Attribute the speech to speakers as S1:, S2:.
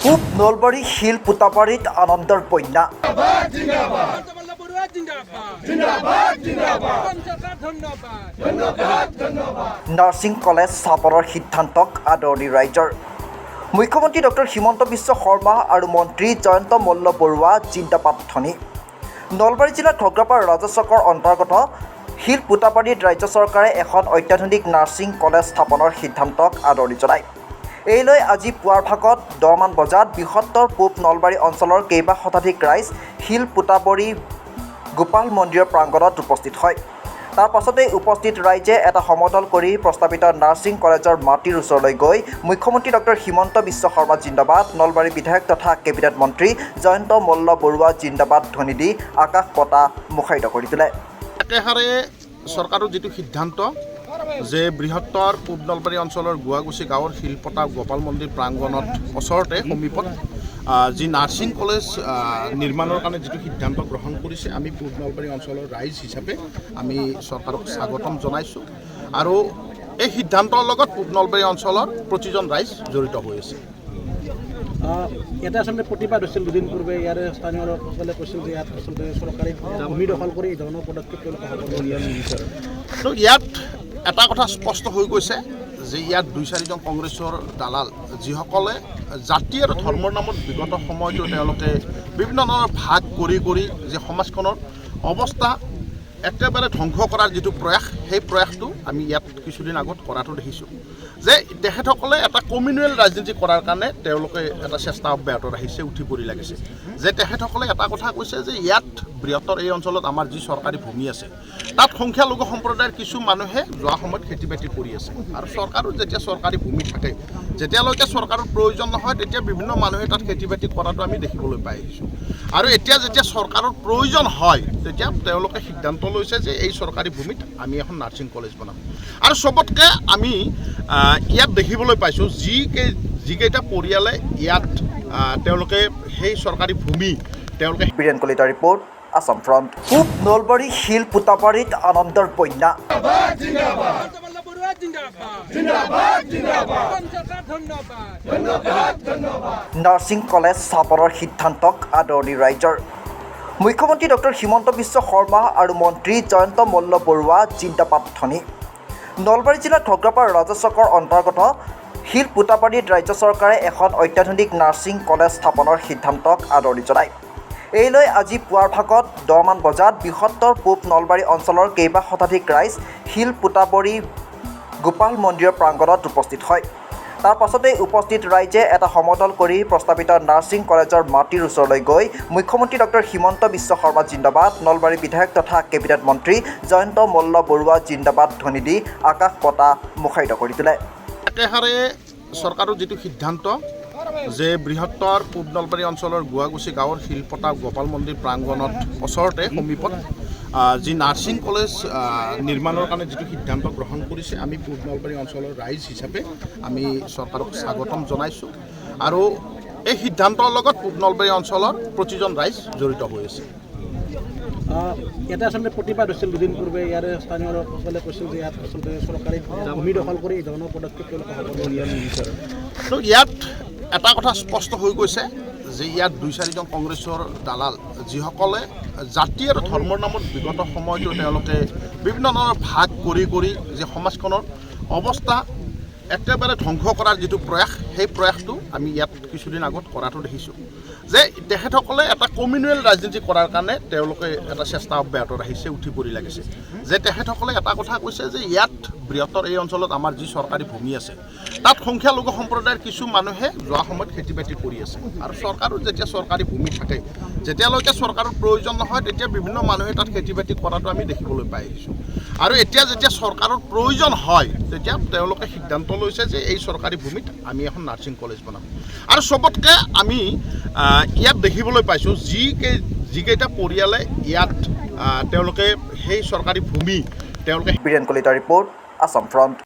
S1: পূব নলবাৰী শিল পুতাপাৰীত আনন্দৰ বন্যা। নাৰ্ছিং কলেজ স্থাপনৰ সিদ্ধান্তক আদৰণি ৰাইজৰ। মুখ্যমন্ত্ৰী ডক্টৰ হিমন্ত বিশ্ব শৰ্মা আৰু মন্ত্ৰী জয়ন্ত মল্ল বৰুৱা জিন্দাবাদ ধ্বনি। নলবাৰী জিলাৰ ঘগ্ৰাপাৰ ৰাজচকৰ অন্তৰ্গত শিল পুতাপাৰীত ৰাজ্য চৰকাৰে এখন অত্যাধুনিক নাৰ্ছিং কলেজ স্থাপনৰ সিদ্ধান্তক আদৰণি জনায়। এই লৈ আজি পুৱাৰ ভাগত 10 মান বজাত বৃহত্তৰ পূব নলবাৰী অঞ্চলৰ কেইবা শতাধিক ৰাইজ শিল পুতাপাৰী গোপাল মন্দিৰৰ প্ৰাংগণত উপস্থিত হয়। তাৰ পাছতেই উপস্থিত ৰাইজে এটা সমদল কৰি প্ৰস্তাৱিত নাৰ্ছিং কলেজৰ মাটিৰ ওচৰলৈ গৈ মুখ্যমন্ত্ৰী ডক্টৰ হিমন্ত বিশ্ব শৰ্মা জিন্দাবাদ, নলবাৰী বিধায়ক তথা কেবিনেট মন্ত্ৰী জয়ন্ত মল্ল বৰুৱা জিন্দাবাদ ধ্বনি দি আকাশ পতা মুখাৰিত কৰি তোলে।
S2: একেহাৰে চৰকাৰৰ যিটো সিদ্ধান্ত যে বৃহত্তৰ পূব নলবাৰী অঞ্চলৰ গুৱাগুচি গাঁৱৰ শিলপতা গোপাল মন্দিৰ প্ৰাংগণত ওচৰতে সমীপত যি নাৰ্ছিং কলেজ নিৰ্মাণৰ কাৰণে যিটো সিদ্ধান্ত গ্ৰহণ কৰিছে, আমি পূব নলবাৰী অঞ্চলৰ ৰাইজ হিচাপে আমি চৰকাৰক স্বাগতম জনাইছোঁ। আৰু এই সিদ্ধান্তৰ লগত পূব নলবাৰী অঞ্চলৰ প্ৰতিজন ৰাইজ জড়িত হৈ আছে।
S3: এটা আচলতে প্ৰতিবাদ হৈছিল দুদিন পূৰ্বে, ইয়াৰে স্থানীয় লোকসকলে কৈছিল যে ইয়াত আচলতে চৰকাৰী ভূমি দখল কৰি এই ধৰণৰ পদক্ষেপ তেওঁলোকে হাতত লোৱা নিবিচাৰে।
S2: তো ইয়াত এটা কথা স্পষ্ট হৈ গৈছে যে ইয়াত 2-4জন কংগ্ৰেছৰ দালাল, যিসকলে জাতি আৰু ধৰ্মৰ নামত বিগত সময়তো তেওঁলোকে বিভিন্ন ধৰণৰ ভাগ কৰি যে সমাজখনৰ অৱস্থা একেবাৰে ধ্বংস কৰাৰ যিটো প্ৰয়াস, সেই প্ৰয়াসটো আমি ইয়াত কিছুদিন আগত কৰাটো দেখিছোঁ। যে তেখেতসকলে এটা কমিউনেল ৰাজনীতি কৰাৰ কাৰণে তেওঁলোকে এটা চেষ্টা অব্যাহত ৰাখিছে, উঠি পৰি লাগিছে। যে তেখেতসকলে এটা কথা কৈছে যে ইয়াত বৃহত্তৰ এই অঞ্চলত আমাৰ যি চৰকাৰী ভূমি আছে, তাত সংখ্যালঘু সম্প্ৰদায়ৰ কিছু মানুহে যোৱা সময়ত খেতি বাতি কৰি আছে। আৰু চৰকাৰৰ যেতিয়া চৰকাৰী ভূমি থাকে, যেতিয়ালৈকে চৰকাৰৰ প্ৰয়োজন নহয় তেতিয়া বিভিন্ন মানুহে তাত খেতি বাতি কৰাটো আমি দেখিবলৈ পাই আহিছোঁ। আৰু এতিয়া যেতিয়া চৰকাৰৰ প্ৰয়োজন হয় তেতিয়া তেওঁলোকে সিদ্ধান্ত লৈছে যে এই চৰকাৰী ভূমিত আমি এখন নাৰ্ছিং কলেজ বনাম। আৰু চবতকৈ আমি ইয়াত দেখিবলৈ পাইছোঁ যিকেইটা পৰিয়ালে ইয়াত তেওঁলোকে সেই চৰকাৰী ভূমি তেওঁলোকে।
S1: বীৰেন কলিতাৰ ৰিপৰ্ট, আসাম ফ্ৰণ্ট। পূব নলবাৰী শিল পুতাপাৰীত আনন্দৰ বন্যা। নাৰ্ছিং কলেজ স্থাপনৰ সিদ্ধান্তক আদৰণি ৰাইজৰ। মুখ্যমন্ত্ৰী ডক্টৰ হিমন্ত বিশ্ব শৰ্মা আৰু মন্ত্ৰী জয়ন্ত মল্ল বৰুৱা জিন্দাবাদ ধ্বনি। নলবাৰী জিলাৰ ঘগ্ৰাপাৰ ৰাজচকৰ অন্তৰ্গত শিল পুতাপাৰীত ৰাজ্য চৰকাৰে এখন অত্যাধুনিক নাৰ্ছিং কলেজ স্থাপনৰ সিদ্ধান্তক আদৰণি জনায়। এই লৈ আজি পুৱাৰ ভাগত 10 মান বজাত বৃহত্তৰ পূব নলবাৰী অঞ্চলৰ কেইবা শতাধিক ৰাইজ শিল পুতাপাৰী গোপাল মন্দিৰৰ প্ৰাংগণত উপস্থিত হয়। তাৰ পাছতেই উপস্থিত ৰাইজে এটা সমদল কৰি প্ৰস্তাৱিত নাৰ্ছিং কলেজৰ মাটিৰ ওচৰলৈ গৈ মুখ্যমন্ত্ৰী ডক্টৰ হিমন্ত বিশ্ব শৰ্মা জিন্দাবাদ, নলবাৰী বিধায়ক তথা কেবিনেট মন্ত্ৰী জয়ন্ত মল্ল বৰুৱা জিন্দাবাদ ধ্বনি দি আকাশ পতা মুখাৰিত কৰি তোলে।
S2: একেহাৰে চৰকাৰৰ যিটো সিদ্ধান্ত যে বৃহত্তৰ পূব নলবাৰী অঞ্চলৰ গুৱাগুচি গাঁৱৰ শিলপতা গোপাল মন্দিৰ প্ৰাংগণত ওচৰতে সমীপত যি নাৰ্ছিং কলেজ নিৰ্মাণৰ কাৰণে যিটো সিদ্ধান্ত গ্ৰহণ কৰিছে, আমি পূব নলবাৰী অঞ্চলৰ ৰাইজ হিচাপে আমি চৰকাৰক স্বাগতম জনাইছোঁ। আৰু এই সিদ্ধান্তৰ লগত পূব নলবাৰী অঞ্চলৰ প্ৰতিজন ৰাইজ জড়িত হৈ আছে।
S3: এটা আচলতে প্ৰতিবাদ হৈছিল দুদিন পূৰ্বে, ইয়াৰে স্থানীয় লোকসকলে কৈছিল যে ইয়াত আচলতে চৰকাৰী ভূমি দখল কৰি এই ধৰণৰ পদক্ষেপ তেওঁলোকে হাতত লোৱা নিবিচাৰে।
S2: তো ইয়াত এটা কথা স্পষ্ট হৈ গৈছে যে ইয়াত 2-4জন কংগ্ৰেছৰ দালাল, যিসকলে জাতি আৰু ধৰ্মৰ নামত বিগত সময়তো তেওঁলোকে বিভিন্ন ধৰণৰ ভাগ কৰি যে সমাজখনৰ অৱস্থা একেবাৰে ধ্বংস কৰাৰ যিটো প্ৰয়াস, সেই প্ৰয়াসটো আমি ইয়াত কিছুদিন আগত কৰাটো দেখিছোঁ। যে তেখেতসকলে এটা কমিউনেল ৰাজনীতি কৰাৰ কাৰণে তেওঁলোকে এটা চেষ্টা অব্যাহত ৰাখিছে, উঠি পৰি লাগিছে। যে তেখেতসকলে এটা কথা কৈছে যে ইয়াত বৃহত্তৰ এই অঞ্চলত আমাৰ যি চৰকাৰী ভূমি আছে, তাত সংখ্যালঘু সম্প্ৰদায়ৰ কিছু মানুহে যোৱা সময়ত খেতি বাতি কৰি আছে। আৰু চৰকাৰৰ যেতিয়া চৰকাৰী ভূমি থাকে, যেতিয়ালৈকে চৰকাৰৰ প্ৰয়োজন নহয় তেতিয়া বিভিন্ন মানুহে তাত খেতি বাতি কৰাটো আমি দেখিবলৈ পাই আহিছোঁ। আৰু এতিয়া যেতিয়া চৰকাৰৰ প্ৰয়োজন হয় তেতিয়া তেওঁলোকে সিদ্ধান্ত লৈছে যে এই চৰকাৰী ভূমিত আমি এখন নাৰ্ছিং কলেজ বনাম। আৰু চবতকৈ আমি ইয়াত দেখিবলৈ পাইছোঁ যিকেইটা পৰিয়ালে ইয়াত তেওঁলোকে সেই চৰকাৰী ভূমি তেওঁলোকে।
S1: বীৰেন কলিতাৰ ৰিপৰ্ট, আসাম ফ্ৰণ্ট।